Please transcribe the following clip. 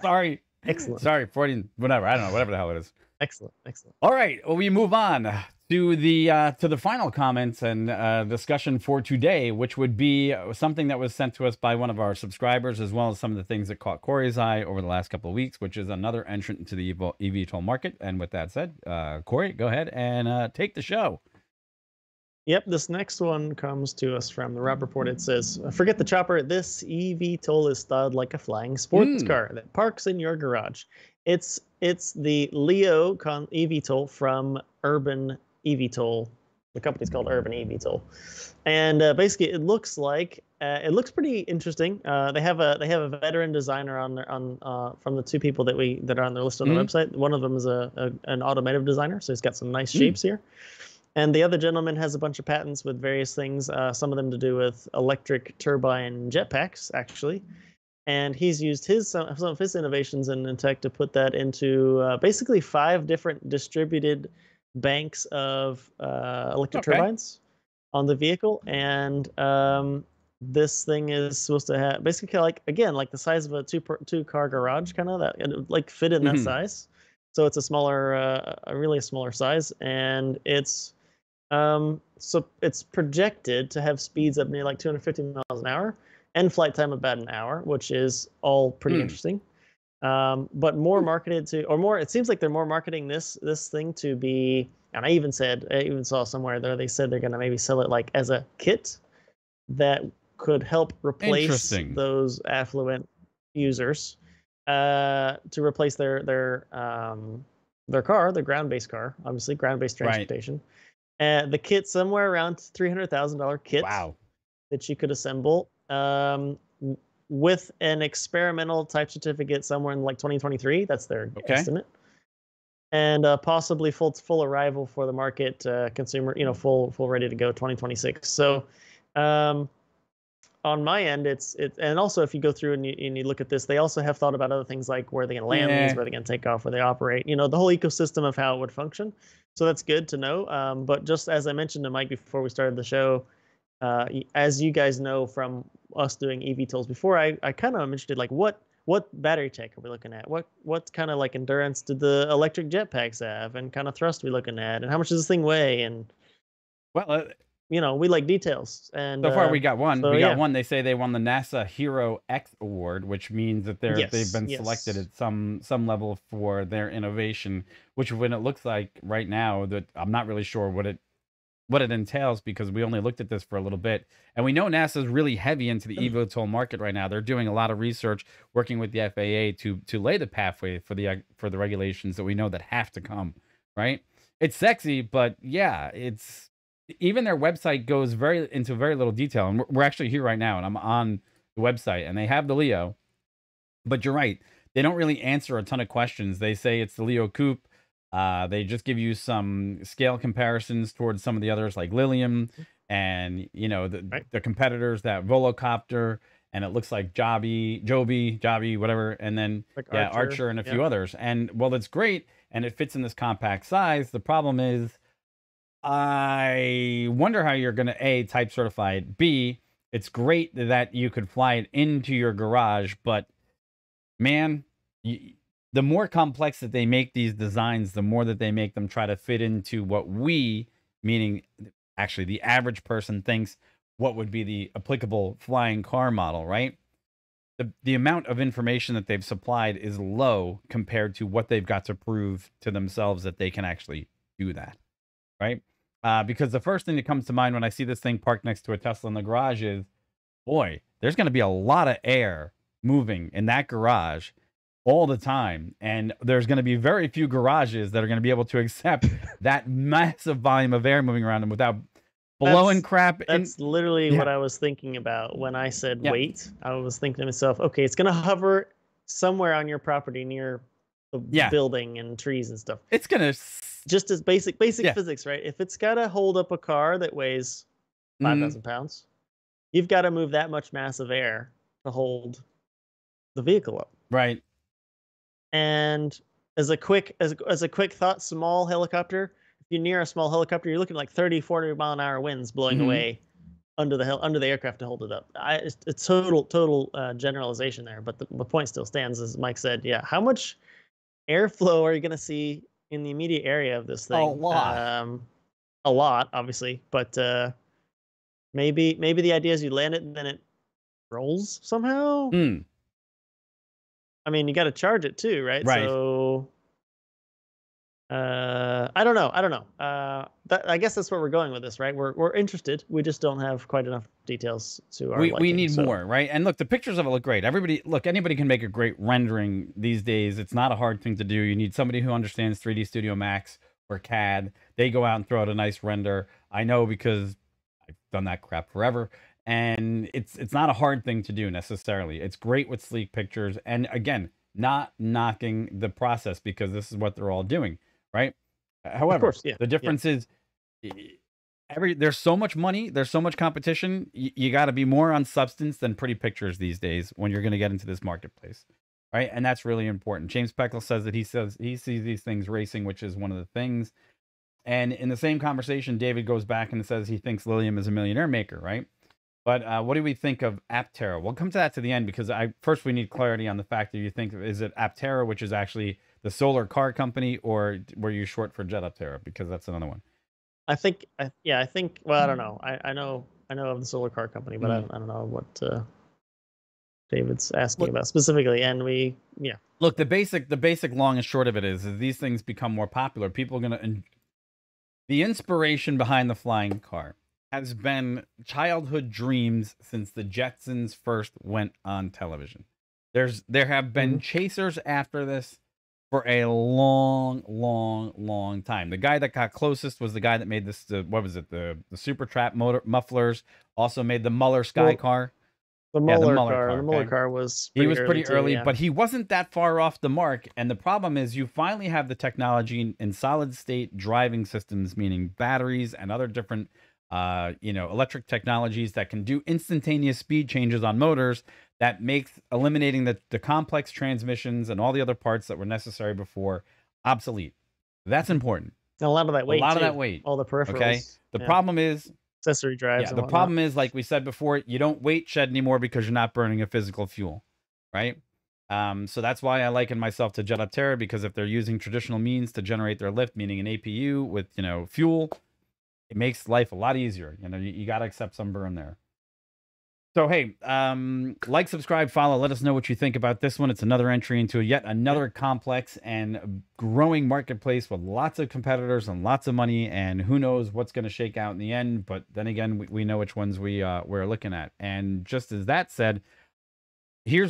Sorry. Excellent. Sorry, Freudian, whatever. I don't know, whatever the hell it is. Excellent. Excellent. All right. Well, we move on to the final comments and discussion for today, which would be something that was sent to us by one of our subscribers, as well as some of the things that caught Corey's eye over the last couple of weeks, which is another entrant into the eVTOL market. And with that said, Corey, go ahead and take the show. Yep, this next one comes to us from the Rob Report. It says, forget the chopper. This eVTOL is styled like a flying sports car that parks in your garage. It's the Leo eVTOL from Urban eVTOL. The company's called Urban eVTOL. And basically, it looks like it looks pretty interesting. They have a veteran designer on from the two people that are on their list on the website. One of them is an automotive designer, so he's got some nice shapes here. And the other gentleman has a bunch of patents with various things, some of them to do with electric turbine jetpacks, actually. And he's used some of his innovations in tech to put that into basically 5 different distributed banks of electric turbines on the vehicle. And this thing is supposed to have basically like the size of a two-car garage, kind of that it like fit in that size. So it's a really smaller size, and it's so it's projected to have speeds up near like 250 miles an hour and flight time about an hour, which is all pretty interesting. But more marketed to, or more, it seems like they're more marketing this thing to be, and I even saw somewhere there, they said they're going to maybe sell it like as a kit that could help replace those affluent users to replace their car, the ground-based car, obviously ground-based transportation. The kit somewhere around $300,000 kit that you could assemble with an experimental type certificate somewhere in like 2023. That's their estimate, and possibly full arrival for the market consumer. Full ready to go 2026. So on my end, and also if you go through and you look at this, they also have thought about other things like where they're going to land these, where they're going to take off, where they operate. The whole ecosystem of how it would function. So that's good to know. But just as I mentioned to Mike before we started the show, as you guys know from us doing eVTOLs before, I kind of mentioned like what battery tech are we looking at? What kind of like endurance did the electric jetpacks have, and kind of thrust are we looking at, and how much does this thing weigh? And we like details. And so far we got one. So, we got one. They say they won the NASA Hero X Award, which means that they've been selected at some level for their innovation. Which, when it looks like right now, that I'm not really sure what it entails, because we only looked at this for a little bit, and we know NASA is really heavy into the eVTOL market right now. They're doing a lot of research, working with the FAA to lay the pathway for the regulations that we know that have to come. Right? It's sexy, but yeah, it's. Even their website goes into very little detail, and we're actually here right now, and I'm on the website, and they have the Leo, but you're right, they don't really answer a ton of questions. They say it's the Leo Coupe. They just give you some scale comparisons towards some of the others like Lilium, and the competitors, that Volocopter, and it looks like Joby, whatever, and then like Archer and a few others. And well, it's great, and it fits in this compact size. The problem is, I wonder how you're going to A, type certify it. B, it's great that you could fly it into your garage, but man, the more complex that they make these designs, the more that they make them try to fit into what we, meaning actually the average person, thinks what would be the applicable flying car model, right? The amount of information that they've supplied is low compared to what they've got to prove to themselves that they can actually do that. Right? Because the first thing that comes to mind when I see this thing parked next to a Tesla in the garage is, boy, there's going to be a lot of air moving in that garage all the time. And there's going to be very few garages that are going to be able to accept that massive volume of air moving around them without blowing crap. That's literally what I was thinking about when I said wait. I was thinking to myself, okay, it's going to hover somewhere on your property near the building and trees and stuff. It's going to... Just as basic physics, right? If it's got to hold up a car that weighs 5,000 pounds, you've got to move that much mass of air to hold the vehicle up. Right. And as a quick thought, small helicopter, if you're near a small helicopter, you're looking at like 30, 40 mile an hour winds blowing away under the aircraft to hold it up. It's total generalization there, but the point still stands, as Mike said. Yeah, how much airflow are you going to see in the immediate area of this thing? A lot, obviously, but maybe the idea is you land it and then it rolls somehow. I mean, you got to charge it too, right? So I don't know. I guess that's where we're going with this, right? We're interested. We just don't have quite enough details to our liking. We need more, right? And look, the pictures of it look great. Anybody can make a great rendering these days. It's not a hard thing to do. You need somebody who understands 3D Studio Max or CAD. They go out and throw out a nice render. I know because I've done that crap forever. And it's not a hard thing to do necessarily. It's great with sleek pictures. And again, not knocking the process because this is what they're all doing, right? However, the difference is there's so much money, there's so much competition. You got to be more on substance than pretty pictures these days when you're going to get into this marketplace, right? And that's really important. James Peckle says that he sees these things racing, which is one of the things. And in the same conversation, David goes back and says he thinks Lilium is a millionaire maker, right? But what do we think of Aptera? We'll come to that to the end because first we need clarity on the fact that you think, is it Aptera, which is actually the solar car company, or were you short for Jet Aptera? Because that's another one. I think, well, I don't know. I know of the solar car company, but I don't know what David's asking about specifically. And look, the basic long and short of it is these things become more popular. People are going to, the inspiration behind the flying car has been childhood dreams since the Jetsons first went on television. There have been chasers after this for a long time. The guy that got closest was the guy that made this, what was it, the Super Trap mufflers, also made the Muller Sky car. The Muller car was pretty early, but he wasn't that far off the mark. And the problem is you finally have the technology in solid state driving systems, meaning batteries and other different electric technologies that can do instantaneous speed changes on motors that makes eliminating the complex transmissions and all the other parts that were necessary before obsolete. That's important. And a lot of that weight. All the peripherals. Okay. The problem is accessory drives. The problem is, like we said before, you don't weight shed anymore because you're not burning a physical fuel, right? So that's why I liken myself to Jet Aptera, because if they're using traditional means to generate their lift, meaning an APU with fuel, it makes life a lot easier. You got to accept some burn there. So, hey, like, subscribe, follow. Let us know what you think about this one. It's another entry into yet another complex and growing marketplace with lots of competitors and lots of money. And who knows what's going to shake out in the end. But then again, we know which ones we're looking at. And just as that said, here's